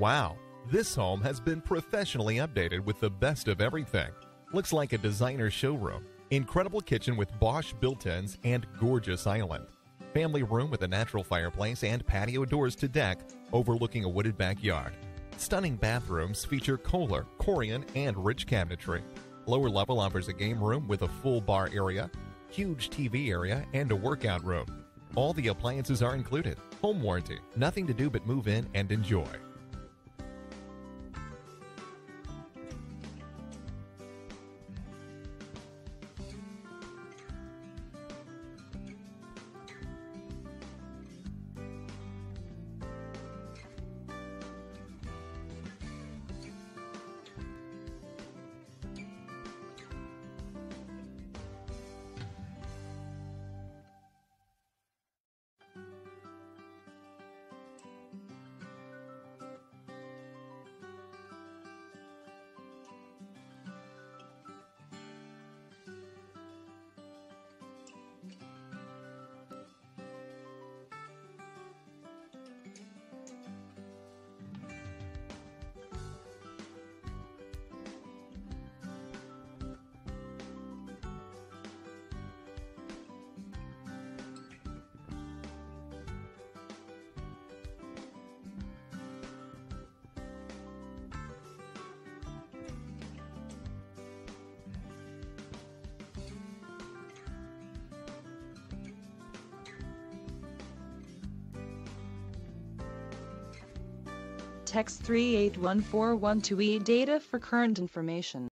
Wow, this home has been professionally updated with the best of everything. Looks like a designer showroom. Incredible kitchen with Bosch built-ins and gorgeous island. Family room with a natural fireplace and patio doors to deck overlooking a wooded backyard. Stunning bathrooms feature Kohler, Corian, and rich cabinetry. Lower level offers a game room with a full bar area, huge TV area, and a workout room. All the appliances are included. Home warranty. Nothing to do but move in and enjoy. Text 381412 data for current information.